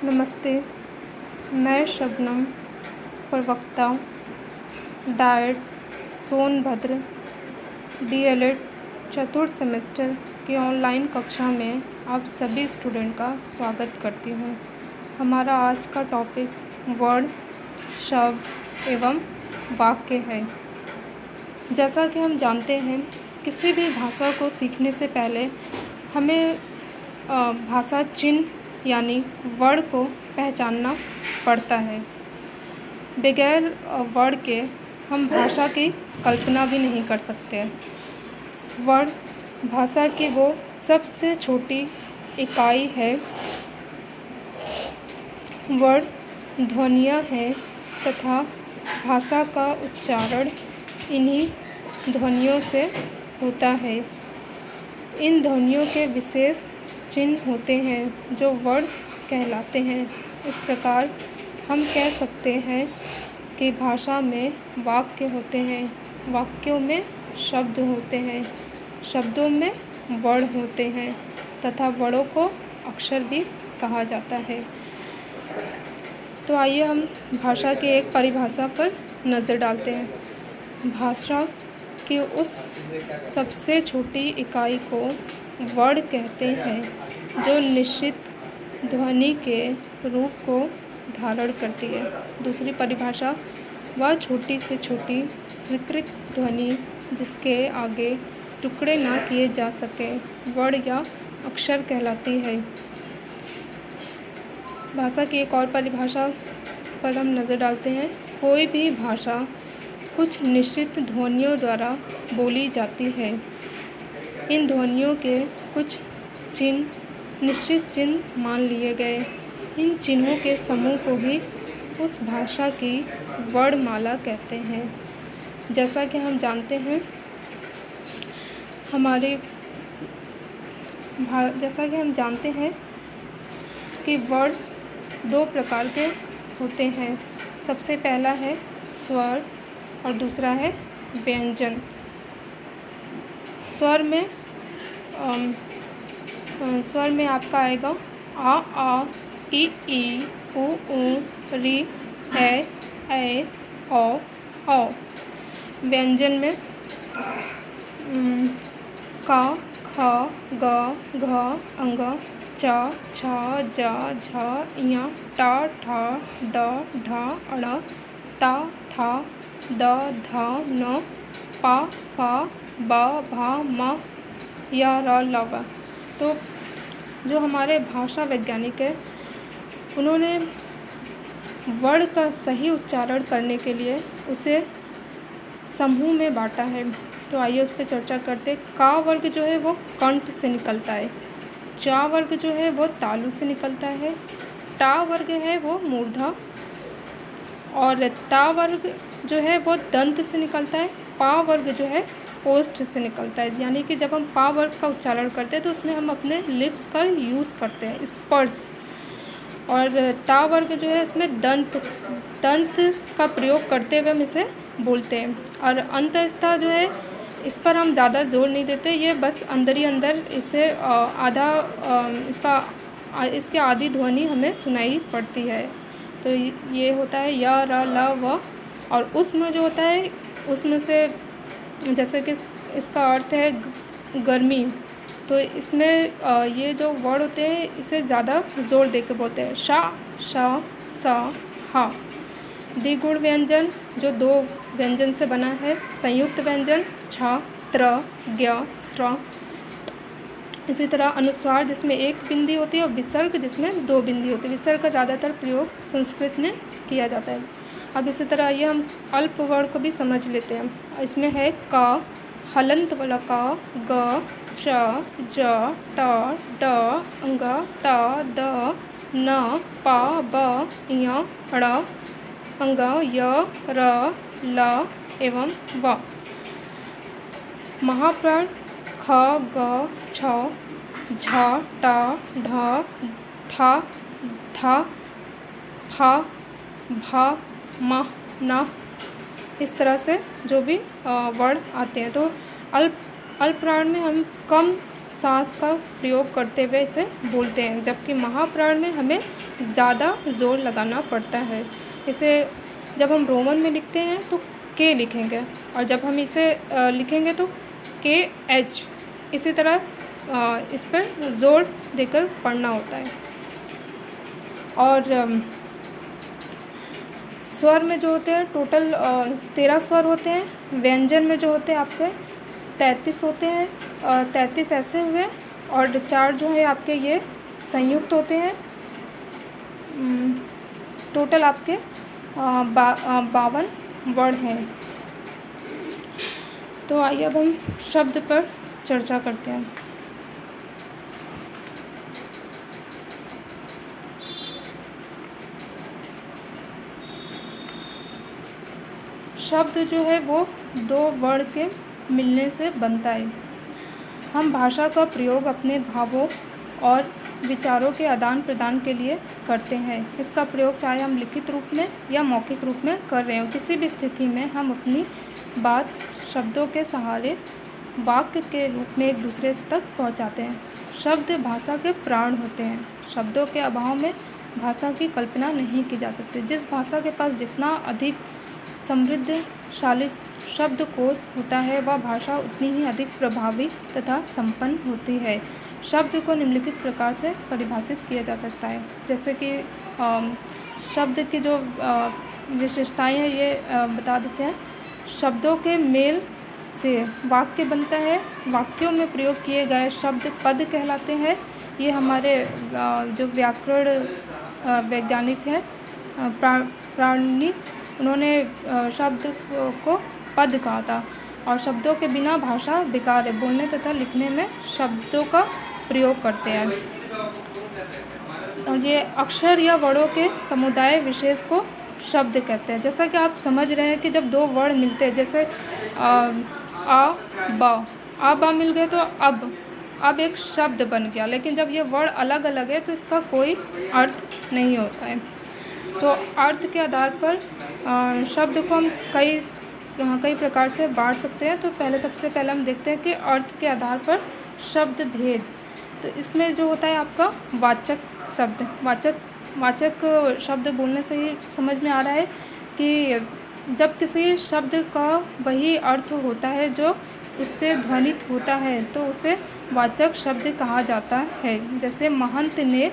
नमस्ते। मैं शबनम, प्रवक्ता, डाइट सोनभद्र, डीएलएड चतुर्थ सेमेस्टर की ऑनलाइन कक्षा में आप सभी स्टूडेंट का स्वागत करती हूँ। हमारा आज का टॉपिक वर्ड, शब्द एवं वाक्य है। जैसा कि हम जानते हैं, किसी भी भाषा को सीखने से पहले हमें भाषा चिन्ह यानी वर्ड को पहचानना पड़ता है। बगैर वर्ड के हम भाषा की कल्पना भी नहीं कर सकते। वर्ड भाषा की वो सबसे छोटी इकाई है। वर्ड ध्वनियाँ हैं तथा भाषा का उच्चारण इन्हीं ध्वनियों से होता है। इन ध्वनियों के विशेष चिन्ह होते हैं जो वर्ड कहलाते हैं। इस प्रकार हम कह सकते हैं कि भाषा में वाक्य होते हैं, वाक्यों में शब्द होते हैं, शब्दों में वर्ड होते हैं तथा वर्डों को अक्षर भी कहा जाता है। तो आइए हम भाषा की एक परिभाषा पर नज़र डालते हैं। भाषा की उस सबसे छोटी इकाई को वर्ड कहते हैं जो निश्चित ध्वनि के रूप को धारण करती है। दूसरी परिभाषा, वह छोटी से छोटी स्वीकृत ध्वनि जिसके आगे टुकड़े ना किए जा सके वर्ड या अक्षर कहलाती है। भाषा की एक और परिभाषा पर हम नज़र डालते हैं। कोई भी भाषा कुछ निश्चित ध्वनियों द्वारा बोली जाती है। इन ध्वनियों के कुछ चिन्ह निश्चित चिन्ह मान लिए गए। इन चिन्हों के समूह को ही उस भाषा की वर्णमाला कहते हैं। जैसा कि हम जानते हैं, कि वर्ड दो प्रकार के होते हैं। सबसे पहला है स्वर और दूसरा है व्यंजन। स्वर में आपका आएगा आ, ई, उ, री, ए, औ। व्यंजन में का, ख, ग, घ, अंग, च, छ, ज, झ, ञ, ट, ठ, ड, ढ, अड़, त, थ, द, ध, न, प, फ, ब, भ, म, य, र, ल, व। तो जो हमारे भाषा वैज्ञानिक है, उन्होंने वर्ड का सही उच्चारण करने के लिए उसे समूह में बांटा है। तो आइए उस पर चर्चा करते हैं। का वर्ग जो है वो कंठ से निकलता है। चा वर्ग जो है वो तालु से निकलता है। टा वर्ग है वो मूर्धा और ता वर्ग जो है वो दंत से निकलता है। पा वर्ग जो है ओष्ठ से निकलता है। यानी कि जब हम पा वर्ग का उच्चारण करते हैं तो उसमें हम अपने लिप्स का यूज़ करते हैं, स्पर्श। और ता वर्ग जो है इसमें दंत का प्रयोग करते हुए हम इसे बोलते हैं। और अंतस्था जो है, इस पर हम ज़्यादा जोर नहीं देते, ये बस अंदर ही अंदर इसे इसके आधी ध्वनि हमें सुनाई पड़ती है। तो ये होता है य, र, ल, व। और उसमें जो होता है, उसमें से जैसे कि इसका अर्थ है गर्मी, तो इसमें ये जो वर्ड होते हैं इसे ज़्यादा जोर दे के बोलते हैं। शा, श, स, हा। द्विगुण व्यंजन जो दो व्यंजन से बना है। संयुक्त व्यंजन छ, त्र, ज्ञ, स्र। इसी तरह अनुस्वार जिसमें एक बिंदी होती है और विसर्ग जिसमें दो बिंदी होती है। विसर्ग का ज़्यादातर प्रयोग संस्कृत में किया जाता है। अब इसी तरह ये हम अल्प वर्ड को भी समझ लेते हैं। इसमें है क, हलंत वाला क, ग, च, ज, ट, ड, अंग, त, द, न, प, ब, य, ड़, अंग, य, र, ल एवं व। महाप्राण ख, ग, छ, झ, ट, ढ, थ, थ, फ, भ, म, न। इस तरह से जो भी वर्ड आते हैं। तो अल्पप्राण में हम कम सांस का प्रयोग करते हुए इसे बोलते हैं, जबकि महाप्राण में हमें ज़्यादा जोर लगाना पड़ता है। इसे जब हम रोमन में लिखते हैं तो के लिखेंगे, और जब हम इसे लिखेंगे तो के एच, इसी तरह इस पर जोर देकर पढ़ना होता है। और स्वर में जो होते हैं टोटल 13 स्वर होते हैं। व्यंजन में जो होते हैं आपके 33 होते हैं, 33 ऐसे हुए, और 4 जो है आपके ये संयुक्त होते हैं। टोटल आपके 52 वर्ण हैं। तो आइए अब हम शब्द पर चर्चा करते हैं। शब्द जो है वो 2 वर्ण के मिलने से बनता है। हम भाषा का प्रयोग अपने भावों और विचारों के आदान प्रदान के लिए करते हैं। इसका प्रयोग चाहे हम लिखित रूप में या मौखिक रूप में कर रहे हो, किसी भी स्थिति में हम अपनी बात शब्दों के सहारे वाक्य के रूप में एक दूसरे तक पहुंचाते हैं। शब्द भाषा के प्राण होते हैं। शब्दों के अभाव में भाषा की कल्पना नहीं की जा सकती। जिस भाषा के पास जितना अधिक समृद्धशाली शब्दकोश होता है, वह भाषा उतनी ही अधिक प्रभावी तथा संपन्न होती है। शब्द को निम्नलिखित प्रकार से परिभाषित किया जा सकता है, जैसे कि शब्द की जो विशेषताएं हैं ये बता देते हैं। शब्दों के मेल से वाक्य बनता है। वाक्यों में प्रयोग किए गए शब्द पद कहलाते हैं। ये हमारे जो व्याकरण वैज्ञानिक हैं प्राणी, उन्होंने शब्द को पद कहा था। और शब्दों के बिना भाषा बेकार है। बोलने तथा लिखने में शब्दों का प्रयोग करते हैं। और ये अक्षर या वर्णों के समुदाय विशेष को शब्द कहते हैं। जैसा कि आप समझ रहे हैं कि जब 2 वर्ण मिलते हैं, जैसे आ बा मिल गए तो अब एक शब्द बन गया। लेकिन जब ये वर्ण अलग अलग है तो इसका कोई अर्थ नहीं होता है। तो अर्थ के आधार पर शब्द को हम कई प्रकार से बांट सकते हैं। तो सबसे पहले हम देखते हैं कि अर्थ के आधार पर शब्द भेद। तो इसमें जो होता है आपका वाचक शब्द। वाचक शब्द बोलने से ही समझ में आ रहा है कि जब किसी शब्द का वही अर्थ होता है जो उससे ध्वनित होता है तो उसे वाचक शब्द कहा जाता है। जैसे महंत ने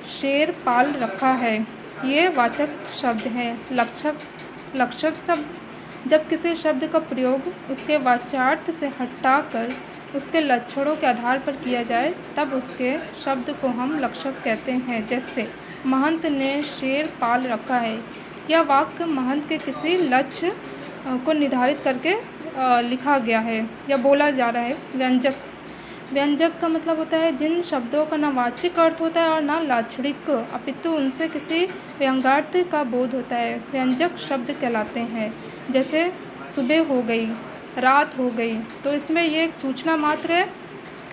शेर पाल रखा है, ये वाचक शब्द है। लक्षक शब्द जब किसी शब्द का प्रयोग उसके वाच्यार्थ से हटाकर उसके लक्षणों के आधार पर किया जाए तब उसके शब्द को हम लक्षक कहते हैं। जैसे महंत ने शेर पाल रखा है, यह वाक्य महंत के किसी लक्ष्य को निर्धारित करके लिखा गया है या बोला जा रहा है। व्यंजक का मतलब होता है जिन शब्दों का ना वाचिक अर्थ होता है और ना लाक्षणिक, अपितु उनसे किसी व्यंग्यार्थ का बोध होता है, व्यंजक शब्द कहलाते हैं। जैसे सुबह हो गई, रात हो गई। तो इसमें ये एक सूचना मात्र है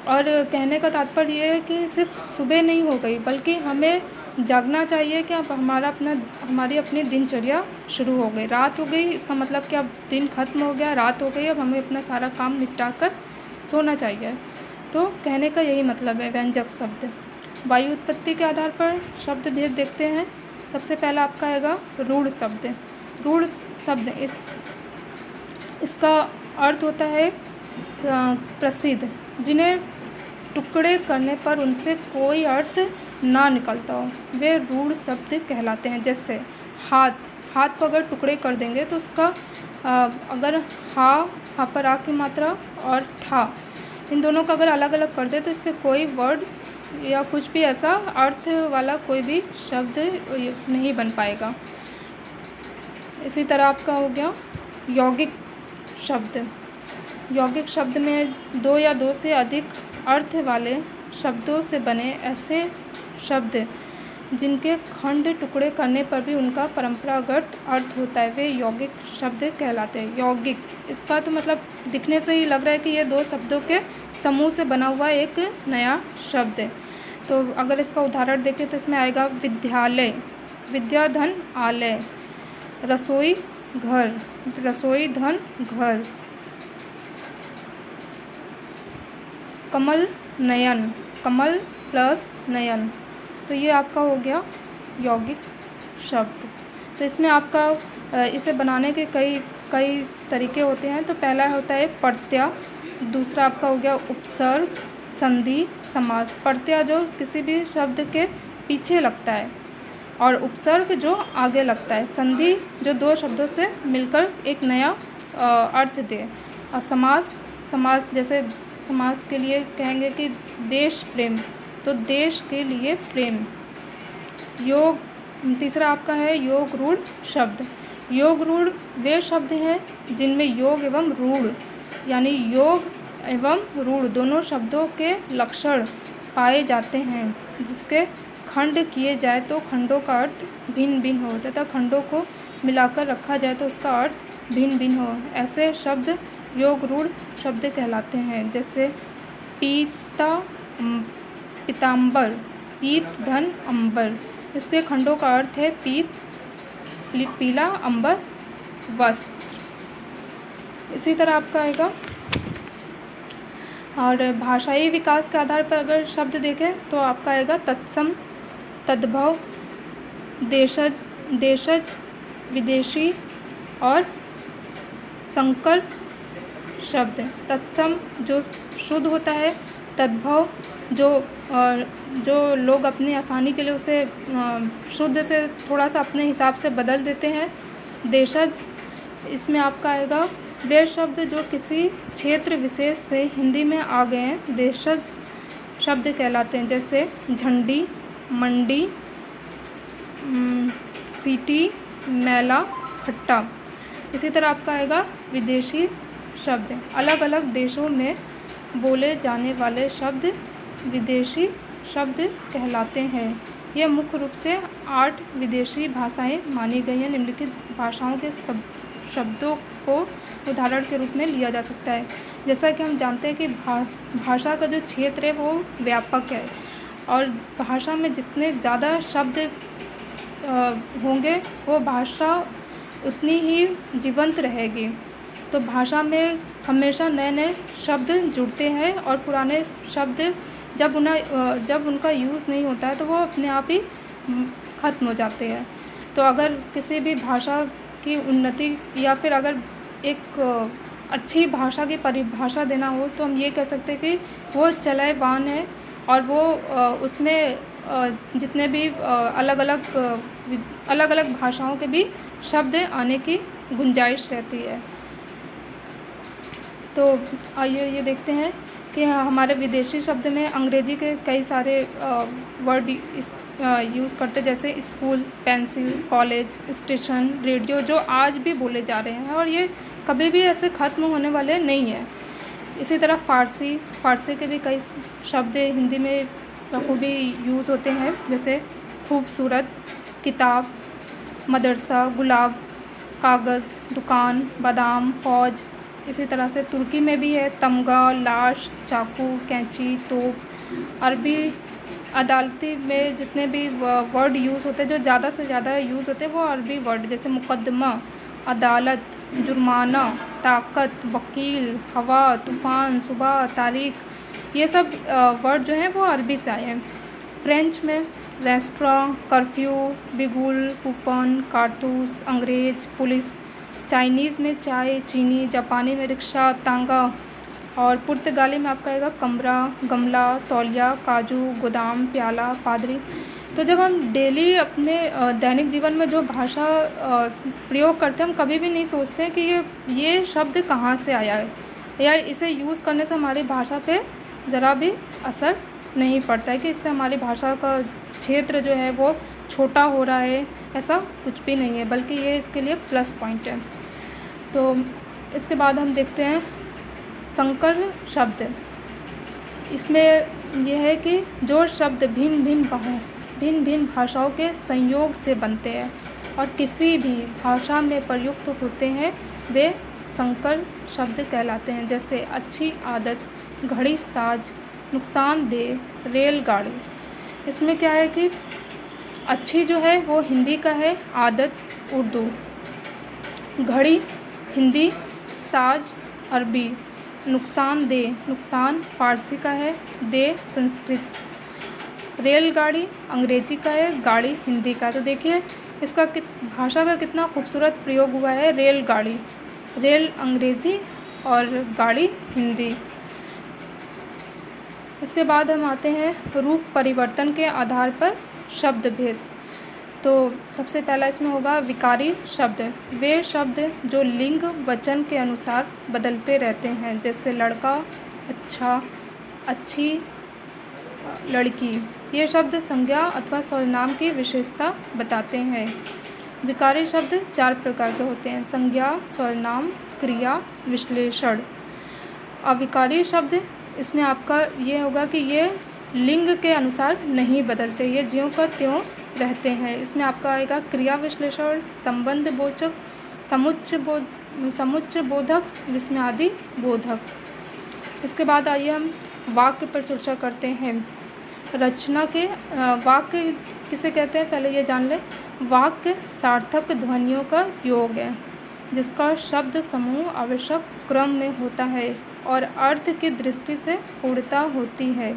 और कहने का तात्पर्य ये है कि सिर्फ सुबह नहीं हो गई बल्कि हमें जागना चाहिए कि अब हमारी अपनी दिनचर्या शुरू हो गई। रात हो गई इसका मतलब कि अब दिन खत्म हो गया, रात हो गई, अब हमें अपना सारा काम निपटा कर सोना चाहिए। तो कहने का यही मतलब है व्यंजक शब्द। वायु उत्पत्ति के आधार पर शब्द भेद देखते हैं। सबसे पहला आपका आएगा रूढ़ शब्द। रूढ़ शब्द इसका अर्थ होता है प्रसिद्ध, जिन्हें टुकड़े करने पर उनसे कोई अर्थ ना निकलता हो, वे रूढ़ शब्द कहलाते हैं। जैसे हाथ को अगर टुकड़े कर देंगे तो उसका अगर हा पर आ की मात्रा और था, इन दोनों का अगर अलग अलग कर दे तो इससे कोई वर्ड या कुछ भी ऐसा अर्थ वाला कोई भी शब्द नहीं बन पाएगा। इसी तरह आपका हो गया यौगिक शब्द। यौगिक शब्द में 2 या 2 से अधिक अर्थ वाले शब्दों से बने ऐसे शब्द जिनके खंड टुकड़े करने पर भी उनका परंपरागत अर्थ होता है, वे यौगिक शब्द कहलाते हैं। यौगिक इसका तो मतलब दिखने से ही लग रहा है कि ये 2 शब्दों के समूह से बना हुआ एक नया शब्द है। तो अगर इसका उदाहरण देखें तो इसमें आएगा विद्यालय, विद्या धन आलय, रसोई घर, रसोई धन घर। कमल नयन, कमल प्लस नयन, तो ये आपका हो गया यौगिक शब्द। तो इसमें आपका इसे बनाने के कई कई तरीके होते हैं। तो पहला होता है प्रत्यय, दूसरा आपका हो गया उपसर्ग, संधि, समास। प्रत्यय जो किसी भी शब्द के पीछे लगता है और उपसर्ग जो आगे लगता है, संधि जो दो शब्दों से मिलकर एक नया अर्थ दे, और समास, समास जैसे समास के लिए कहेंगे कि देश प्रेम, तो देश के लिए प्रेम। योग, तीसरा आपका है योग रूढ़ शब्द। योग रूढ़ वे शब्द हैं जिनमें योग एवं रूढ़ यानी योग एवं रूढ़ दोनों शब्दों के लक्षण पाए जाते हैं, जिसके खंड किए जाए तो खंडों का अर्थ भिन्न भिन्न हो, तथा खंडों को मिलाकर रखा जाए तो उसका अर्थ भिन्न भिन्न हो। ऐसे शब्द योग रूढ़ शब्द कहलाते हैं। जैसे पीता, पीताम्बर, पीत धन अंबर, इसके खंडों का अर्थ है पीत, पीला, अंबर, वस्त्र। इसी तरह आपका आएगा। और भाषाई विकास के आधार पर अगर शब्द देखें तो आपका आएगा तत्सम, तद्भव, देशज, देशज, विदेशी और संकर शब्द। तत्सम जो शुद्ध होता है, तद्भव जो लोग अपनी आसानी के लिए उसे शुद्ध से थोड़ा सा अपने हिसाब से बदल देते हैं। देशज, इसमें आपका आएगा वे शब्द जो किसी क्षेत्र विशेष से हिंदी में आ गए हैं, देशज शब्द कहलाते हैं। जैसे झंडी, मंडी, सीटी, मेला, खट्टा। इसी तरह आपका आएगा विदेशी शब्द। अलग अलग देशों में बोले जाने वाले शब्द विदेशी शब्द कहलाते हैं। यह मुख्य रूप से 8 विदेशी भाषाएं मानी गई हैं। निम्नलिखित भाषाओं के शब्दों को उदाहरण के रूप में लिया जा सकता है। जैसा कि हम जानते हैं कि भाषा का जो क्षेत्र है वो व्यापक है, और भाषा में जितने ज़्यादा शब्द होंगे वो भाषा उतनी ही जीवंत रहेगी। तो भाषा में हमेशा नए नए शब्द जुड़ते हैं, और पुराने शब्द जब उनका यूज़ नहीं होता है तो वो अपने आप ही ख़त्म हो जाते हैं। तो अगर किसी भी भाषा की उन्नति या फिर अगर एक अच्छी भाषा की परिभाषा देना हो तो हम ये कह सकते हैं कि वो चलायमान है, और वो उसमें जितने भी अलग अलग भाषाओं के भी शब्द आने की गुंजाइश रहती है। तो आइए ये देखते हैं कि हमारे विदेशी शब्द में अंग्रेजी के कई सारे वर्ड यूज़ करते, जैसे school, pencil, college, station, radio, जो आज भी बोले जा रहे हैं और ये कभी भी ऐसे ख़त्म होने वाले नहीं हैं। इसी तरह फ़ारसी के भी कई शब्द हिंदी में बखूबी यूज़ होते हैं, जैसे खूबसूरत, किताब, मदरसा, गुलाब, कागज़, दुकान, बादाम, फ़ौज। इसी तरह से तुर्की में भी है तमगा, लाश, चाकू, कैंची, तोप। अरबी अदालती में जितने भी वर्ड यूज़ होते हैं, जो ज़्यादा से ज़्यादा यूज़ होते हैं वो अरबी वर्ड, जैसे मुकदमा, अदालत, जुर्माना, ताकत, वकील, हवा, तूफ़ान, सुबह, तारीख, ये सब वर्ड जो हैं वो अरबी से आए हैं। फ्रेंच में रेस्टोरें, कर्फ्यू, बिगुल, कूपन, कारतूस, अंग्रेज, पुलिस। चाइनीज़ में चाय, चीनी, जापानी में रिक्शा, तांगा, और पुर्तगाली में आपका आएगा कमरा, गमला, तौलिया, काजू, गोदाम, प्याला, पादरी। तो जब हम डेली अपने दैनिक जीवन में जो भाषा प्रयोग करते हैं, हम कभी भी नहीं सोचते हैं कि ये शब्द कहाँ से आया है, या इसे यूज़ करने से हमारी भाषा पे ज़रा भी असर नहीं पड़ता है कि इससे हमारी भाषा का क्षेत्र जो है वो छोटा हो रहा है। ऐसा कुछ भी नहीं है, बल्कि ये इसके लिए प्लस पॉइंट है। तो इसके बाद हम देखते हैं संकर शब्द। इसमें यह है कि जो शब्द भिन्न भिन्न भाषाओं के संयोग से बनते हैं और किसी भी भाषा में प्रयुक्त होते हैं, वे संकर शब्द कहलाते हैं। जैसे अच्छी आदत, घड़ी साज, नुकसानदेह, रेलगाड़ी। इसमें क्या है कि अच्छी जो है वो हिंदी का है, आदत उर्दू, घड़ी हिंदी, साज अरबी, नुकसानदेह, नुकसान फारसी का है, दे संस्कृत। रेलगाड़ी अंग्रेजी का है, गाड़ी हिंदी का। तो देखिए इसका भाषा का कितना खूबसूरत प्रयोग हुआ है, रेलगाड़ी, रेल अंग्रेजी और गाड़ी हिंदी। इसके बाद हम आते हैं रूप परिवर्तन के आधार पर शब्द भेद। तो सबसे पहला इसमें होगा विकारी शब्द, वे शब्द जो लिंग वचन के अनुसार बदलते रहते हैं, जैसे लड़का, अच्छा, अच्छी, लड़की। ये शब्द संज्ञा अथवा सर्वनाम की विशेषता बताते हैं। विकारी शब्द 4 प्रकार के होते हैं, संज्ञा, सर्वनाम, क्रिया, विश्लेषण। अविकारी शब्द इसमें आपका ये होगा कि ये लिंग के अनुसार नहीं बदलते, ये ज्यों का त्यों रहते हैं। इसमें आपका आएगा क्रिया विश्लेषण, संबंध बोचक, समुच्चय बोधक, विस्मयादि बोधक। इसके बाद आइए हम वाक्य पर चर्चा करते हैं। रचना के वाक्य किसे कहते हैं पहले ये जान लें। वाक्य सार्थक ध्वनियों का योग है जिसका शब्द समूह आवश्यक क्रम में होता है और अर्थ की दृष्टि से पूर्णता होती है।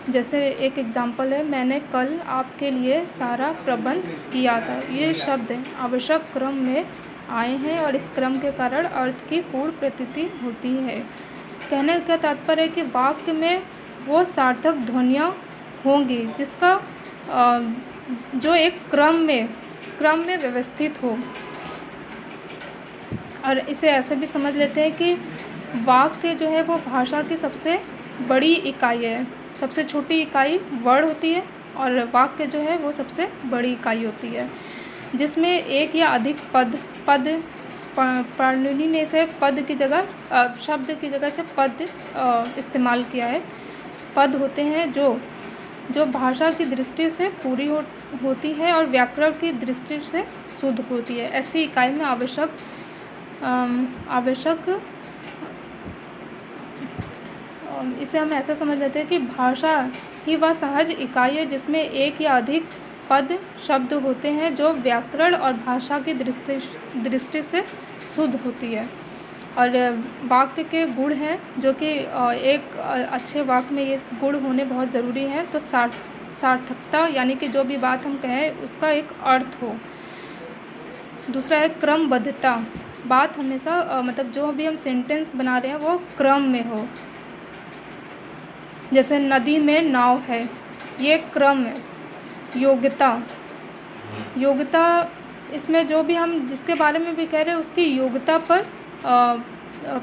जैसे एक एग्जाम्पल है, मैंने कल आपके लिए सारा प्रबंध किया था। ये शब्द आवश्यक क्रम में आए हैं और इस क्रम के कारण अर्थ की पूर्ण प्रतीति होती है। कहने का तात्पर्य है कि वाक्य में वो सार्थक ध्वनियाँ होंगी जिसका जो एक क्रम में व्यवस्थित हो। और इसे ऐसे भी समझ लेते हैं कि वाक्य जो है वो भाषा की सबसे बड़ी इकाई है। सबसे छोटी इकाई वर्ड होती है और वाक्य जो है वो सबसे बड़ी इकाई होती है, जिसमें एक या अधिक पद पाणिनि ने इसे पद की जगह शब्द की जगह से पद इस्तेमाल किया है। पद होते हैं जो भाषा की दृष्टि से पूरी होती है और व्याकरण की दृष्टि से शुद्ध होती है। ऐसी इकाई में आवश्यक इसे हम ऐसा समझ लेते हैं कि भाषा ही वह सहज इकाई है जिसमें एक या अधिक पद शब्द होते हैं जो व्याकरण और भाषा की दृष्टि से शुद्ध होती है। और वाक्य के गुण हैं जो कि एक अच्छे वाक्य में ये गुण होने बहुत ज़रूरी हैं। तो सार्थकता यानी कि जो भी बात हम कहें उसका एक अर्थ हो। दूसरा है क्रमबद्धता, बात हमेशा मतलब जो भी हम सेंटेंस बना रहे हैं वो क्रम में हो। जैसे नदी में नाव है, ये क्रम है। योग्यता इसमें जो भी हम जिसके बारे में भी कह रहे हैं उसकी योग्यता पर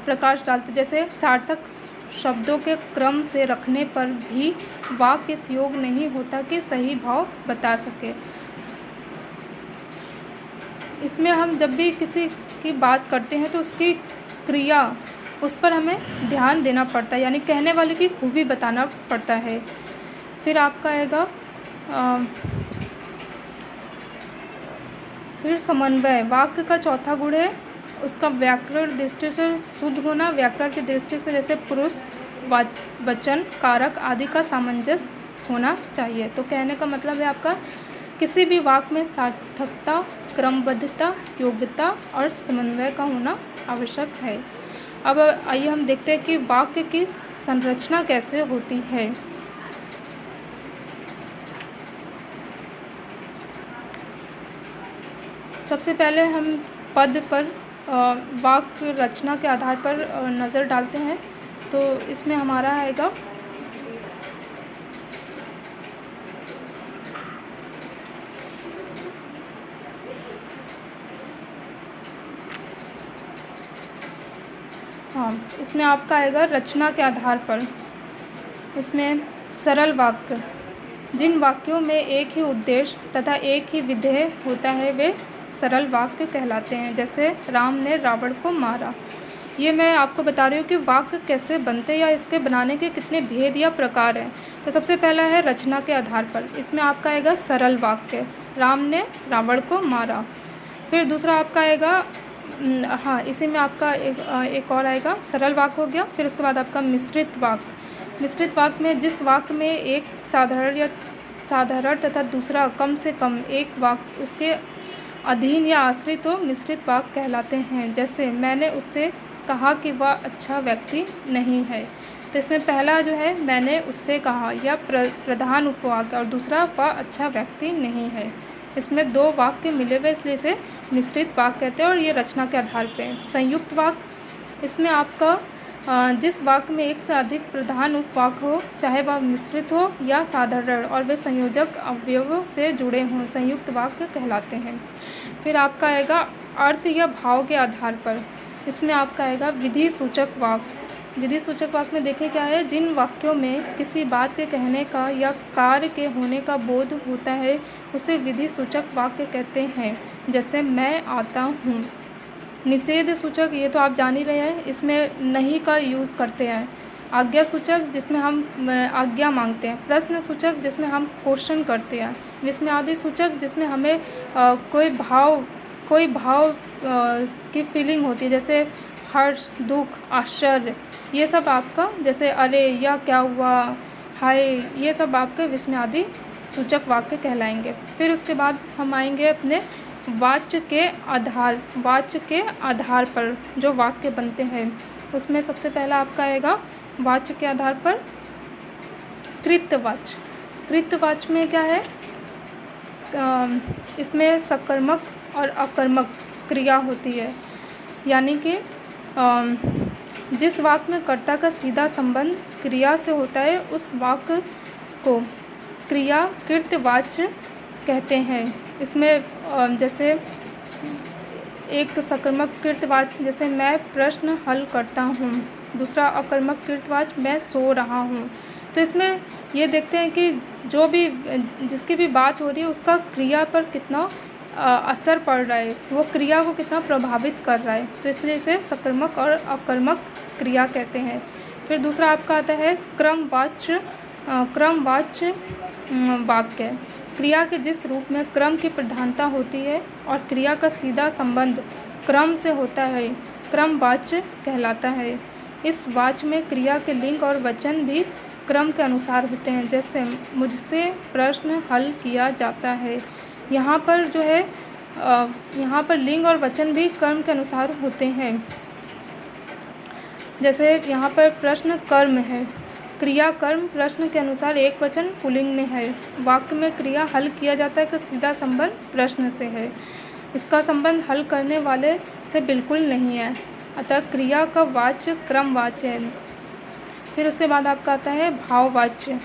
प्रकाश डालते। जैसे सार्थक शब्दों के क्रम से रखने पर भी वाक्य इस योग नहीं होता कि सही भाव बता सके। इसमें हम जब भी किसी की बात करते हैं तो उसकी क्रिया उस पर हमें ध्यान देना पड़ता है, यानी कहने वाले की खूबी बताना पड़ता है। फिर आपका आएगा फिर समन्वय, वाक्य का चौथा गुण है उसका व्याकरण दृष्टि से शुद्ध होना। व्याकरण की दृष्टि से जैसे पुरुष, वचन, कारक आदि का सामंजस्य होना चाहिए। तो कहने का मतलब है आपका किसी भी वाक्य में सार्थकता, क्रमबद्धता, योग्यता और समन्वय का होना आवश्यक है। अब आइए हम देखते हैं कि वाक्य की संरचना कैसे होती है। सबसे पहले हम पद पर वाक्य रचना के आधार पर नज़र डालते हैं। तो इसमें हमारा आएगा इसमें आपका आएगा रचना के आधार पर। इसमें सरल वाक्य, जिन वाक्यों में एक ही उद्देश्य तथा एक ही विधेय होता है वे सरल वाक्य कहलाते हैं। जैसे राम ने रावण को मारा। ये मैं आपको बता रही हूँ कि वाक्य कैसे बनते हैं या इसके बनाने के कितने भेद या प्रकार हैं। तो सबसे पहला है रचना के आधार पर। इसमें आपका आएगा सरल वाक्य, राम ने रावण को मारा। फिर दूसरा आपका आएगा इसी में आपका एक और आएगा सरल वाक्य हो गया। फिर उसके बाद आपका मिश्रित वाक्य। मिश्रित वाक्य में जिस वाक्य में एक साधारण तथा दूसरा कम से कम एक वाक्य उसके अधीन या आश्रित हो मिश्रित वाक्य कहलाते हैं। जैसे मैंने उससे कहा कि वह अच्छा व्यक्ति नहीं है। तो इसमें पहला जो है मैंने उससे कहा, यह प्रधान उपवाक्य, और दूसरा वह अच्छा व्यक्ति नहीं है। इसमें दो वाक्य मिले हुए इसलिए इसे मिश्रित वाक्य कहते हैं और ये रचना के आधार पे। संयुक्त वाक्य, इसमें आपका जिस वाक्य में एक से अधिक प्रधान उपवाक्य हो, चाहे वह मिश्रित हो या साधारण, और वे संयोजक अवयवों से जुड़े हों, संयुक्त वाक्य कहलाते हैं। फिर आपका आएगा अर्थ या भाव के आधार पर। इसमें आपका आएगा विधि सूचक वाक्य। विधि सूचक वाक्य में देखें क्या है, जिन वाक्यों में किसी बात के कहने का या कार्य के होने का बोध होता है उसे विधि सूचक वाक्य कहते हैं। जैसे मैं आता हूँ। निषेध सूचक, ये तो आप जान ही रहे हैं, इसमें नहीं का यूज़ करते हैं। आज्ञा सूचक, जिसमें हम आज्ञा मांगते हैं। प्रश्न सूचक, जिसमें हम क्वेश्चन करते हैं। विस्मयादि सूचक, जिसमें हमें कोई भाव की फीलिंग होती है, जैसे हर्ष, दुख, आश्चर्य, ये सब आपका, जैसे अरे या क्या हुआ, हाय, ये सब आपके विस्मयादि सूचक वाक्य कहलाएंगे। फिर उसके बाद हम आएंगे अपने वाच्य के आधार पर जो वाक्य बनते हैं। उसमें सबसे पहला आपका आएगा वाच्य के आधार पर कृतवाच्य। कृतवाच्य में क्या है, इसमें सकर्मक और अकर्मक क्रिया होती है, यानी कि जिस वाक्य में कर्ता का सीधा संबंध क्रिया से होता है उस वाक्य को क्रिया कृतवाच्य कहते हैं। इसमें जैसे एक सकर्मक कृतवाच्य, जैसे मैं प्रश्न हल करता हूँ। दूसरा अकर्मक कृतवाच्य, मैं सो रहा हूँ। तो इसमें ये देखते हैं कि जो भी जिसकी भी बात हो रही है उसका क्रिया पर कितना असर पड़ रहा है, वो क्रिया को कितना प्रभावित कर रहा है, तो इसलिए इसे सकर्मक और अकर्मक क्रिया कहते हैं। फिर दूसरा आपका आता है क्रमवाच्य वाक्य। क्रिया के जिस रूप में क्रम की प्रधानता होती है और क्रिया का सीधा संबंध क्रम से होता है, क्रमवाच्य कहलाता है। इस वाच्य में क्रिया के लिंग और वचन भी क्रम के अनुसार होते हैं। जैसे मुझसे प्रश्न हल किया जाता है, यहाँ पर जो है यहाँ पर लिंग और वचन भी क्रम के अनुसार होते हैं। जैसे यहाँ पर प्रश्न कर्म है, क्रिया कर्म प्रश्न के अनुसार एक वचन पुल्लिंग में है। वाक्य में क्रिया हल किया जाता है कि सीधा संबंध प्रश्न से है, इसका संबंध हल करने वाले से बिल्कुल नहीं है, अतः क्रिया का वाच्य क्रमवाच्य है। फिर उसके बाद आपका आता है भाववाच्य।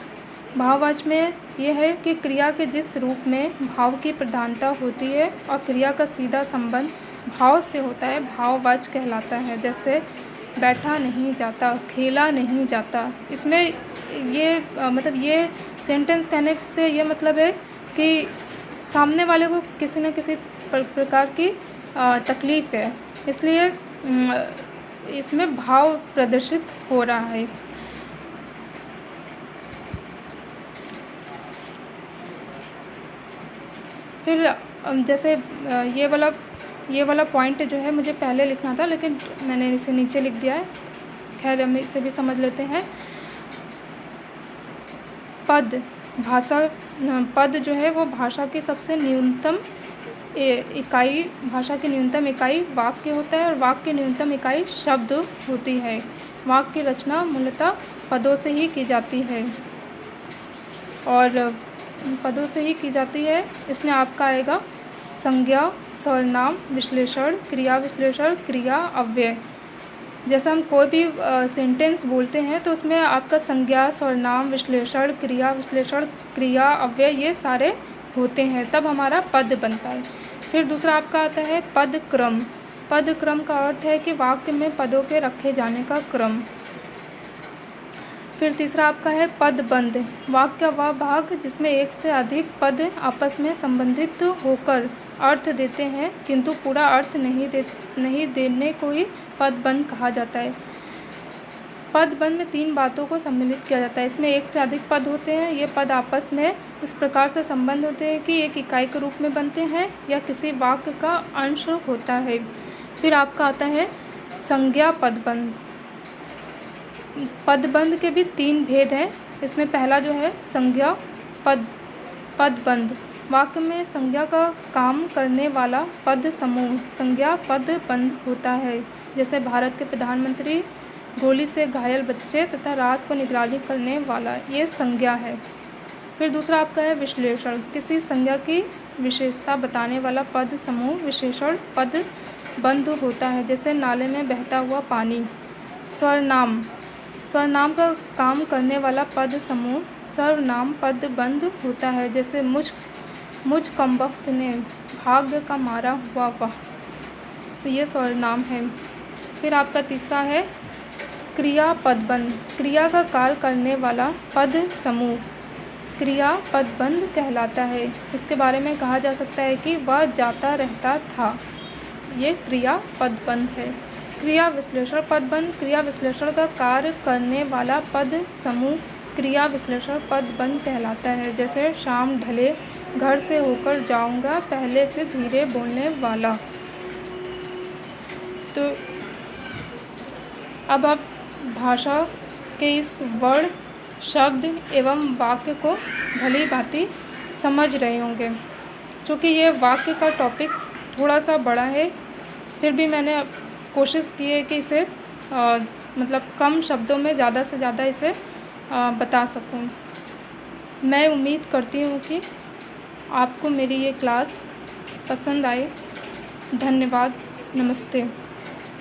भाववाच्य में यह है कि क्रिया के जिस रूप में भाव की प्रधानता होती है और क्रिया का सीधा संबंध भाव से होता है, भाववाच्य कहलाता है। जैसे बैठा नहीं जाता, खेला नहीं जाता। इसमें ये मतलब ये सेंटेंस कहने से ये मतलब है कि सामने वाले को किसी न किसी प्रकार की तकलीफ़ है, इसलिए इसमें भाव प्रदर्शित हो रहा है। फिर जैसे ये वाला पॉइंट जो है मुझे पहले लिखना था, लेकिन मैंने इसे नीचे लिख दिया है। खैर हम इसे भी समझ लेते हैं। पद जो है वो भाषा की सबसे न्यूनतम इकाई, भाषा की न्यूनतम इकाई वाक्य होता है और वाक्य की न्यूनतम इकाई शब्द होती है। वाक्य की रचना मूलतः पदों से ही की जाती है और पदों से ही की जाती है। इसमें आपका आएगा संज्ञा, सर्वनाम विश्लेषण, क्रिया विश्लेषण, क्रिया अव्यय। जैसे हम कोई भी सेंटेंस बोलते हैं तो उसमें आपका संज्ञा, सर्वनाम विश्लेषण, क्रिया विश्लेषण, क्रिया अव्यय, ये सारे होते हैं, तब हमारा पद बनता है। फिर दूसरा आपका आता है पद क्रम। पद क्रम का अर्थ है कि वाक्य में पदों के रखे जाने का क्रम। फिर तीसरा आपका है पदबंध। वाक्य का वह भाग जिसमें एक से अधिक पद आपस में संबंधित होकर अर्थ देते हैं किंतु पूरा अर्थ नहीं देने को ही पदबंध कहा जाता है। पदबंध में 3 बातों को सम्मिलित किया जाता है। इसमें एक से अधिक पद होते हैं। ये पद आपस में इस प्रकार से संबंध होते हैं कि एक इकाई के रूप में बनते हैं या किसी वाक्य का अंश होता है। फिर आपका आता है संज्ञा पदबंध। पदबंध के भी 3 भेद हैं। इसमें पहला जो है संज्ञा पदबंध। वाक्य में संज्ञा का काम करने वाला पद समूह संज्ञा पदबंध होता है। जैसे भारत के प्रधानमंत्री, गोली से घायल बच्चे तथा रात को निगरानी करने वाला, ये संज्ञा है। फिर दूसरा आपका है विश्लेषण, किसी संज्ञा की विशेषता बताने वाला पद समूह विशेषण पद बंध होता है, जैसे नाले में बहता हुआ पानी। सर्वनाम, सर्वनाम का काम करने वाला पद समूह सर्वनाम पद बंध होता है, जैसे मुझ कमबख्त ने भाग्य का मारा हुआ वह, ये सर्वनाम है। फिर आपका तीसरा है क्रिया पदबंध, क्रिया का कार्य करने वाला पद समूह क्रिया पदबंध कहलाता है। उसके बारे में कहा जा सकता है कि वह जाता रहता था, ये क्रिया पदबंध है। क्रिया विश्लेषण पदबंध, क्रिया विश्लेषण का कार्य करने वाला पद समूह क्रिया विश्लेषण पदबंध कहलाता है, जैसे शाम ढले घर से होकर जाऊंगा, पहले से धीरे बोलने वाला। तो अब आप भाषा के इस वर्ण, शब्द एवं वाक्य को भली भांति समझ रहे होंगे। क्योंकि ये वाक्य का टॉपिक थोड़ा सा बड़ा है, फिर भी मैंने कोशिश की है कि इसे मतलब कम शब्दों में ज़्यादा से ज़्यादा इसे बता सकूं। मैं उम्मीद करती हूँ कि आपको मेरी ये क्लास पसंद आए। धन्यवाद, नमस्ते।